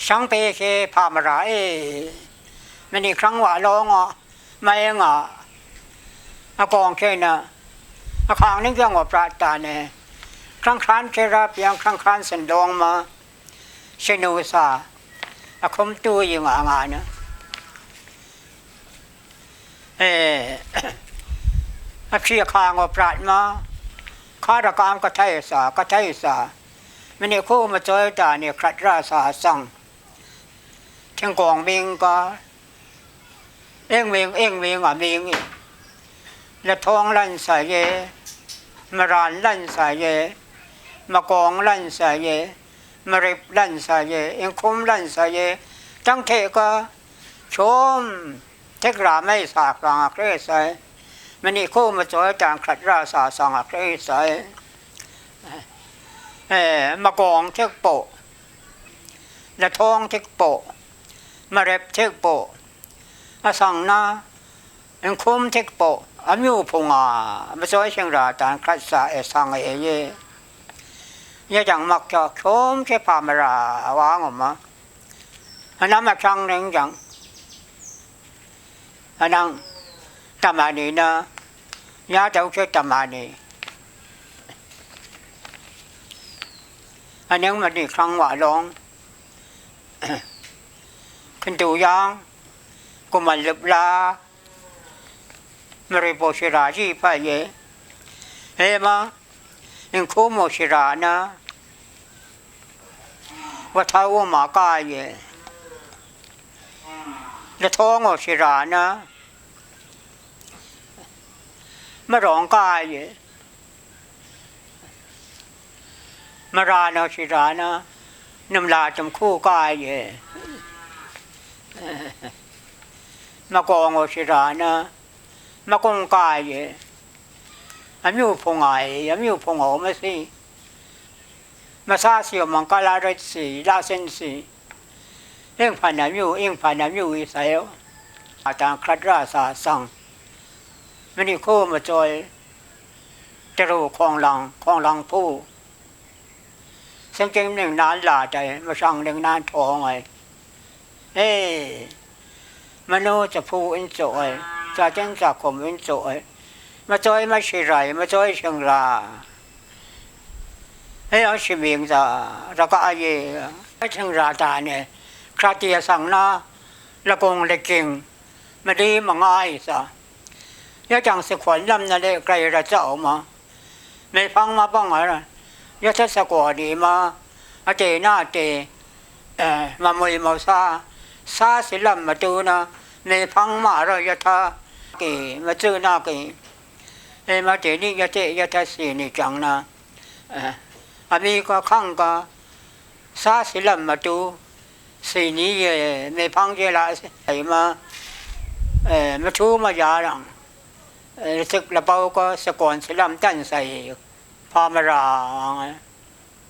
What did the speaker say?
ช่างเปเคพามารามันอีกครั้งว่าร้องไม่อากองเคนะอาคางนึกยังว่าปราตาเนครั้งครั้นเคราเพียงครั้งครั้นสันดองมาเชนูซาอาคมตัวยังงานนะอาเชียคางว่าปราดมาข้าราชการก็ไทยสามันเนี่ยคู่มาเจอตาเนี่ยครัดราสาสังเชียงกองเมงก็เอ็งเมงเมงและทองลั่นสายเยมารานลั่นสายเยมากองลั่นสายเยมาริบลั่นสายเยเอ็งคมลั่นสายเยจังเทก็ชมเทกราไม่สากลางอักเรสายมันนี่คู่มาเจอจางครัดราสาสังอักเรสายมากองเทกโปและทองเทกโปมาเร็บเทกโปอาสังนาเอ็งคมเทกโปอามิวพงามาช่วยเชียงราตานครัดสาสังเยยังมักจะชมเชพามาราวางออกมาอันนั้นมาครั้งหนึ่งยังอันนั้นตามานีนะยาเจ้าเชื่อตามานีอันนี้มันอีกครั้งว่าร้องขึ้นดูยังกุมันลึกลามริโภชิราจีพายเฮมาอิงคูโมชิรานะว่าท้าวมากายและท้องโอชิรานะมาร้องกายมาราโนชิรานะน้ำลาจมคู่กายมากองโอชิรานะมากงกายอามิวพงอมาสิมาซาเสียวมังกลาเรสีลาเซนสีเอ็งผ่านอามิวอิสราเอลอาจารย์ครัดราสาสังมันนี่คู่มาจอยจรูคลองลังผู้สังเกตหนึ่งนานหลาใจมาสั่งหนึ่งนานทองไงมโนจะพูอินโจยจะเจนจะข่มอินโจยมาจอยมาชิไรมาจอยเชียงราเอาชิบิงจะเราก็อาเย่เชียงราตาเนี่ยคราเตียสังนาละกงเล็กเก่งมาดีมาง่ายซะยาจังสขวัญลำนั่นเลยไกลระเจ้ามาไม่ฟังมาบ้างอะไรยาเทศกวดีมาเจน่าเจมามวยมาซาศิลป์มาดูนะไม่ฟังมาเรายาทากี่มาจื้อหน้ากี่มาเจนี่ยาเทสีนี่จังนะอันนี้ก็ข้างก็ซาศิลป์มาดูสีนี้ไม่ฟังเจละไอมาชูมายาดังศึกระเบาก็สกอนศิลป์ตั้นใส่พามารา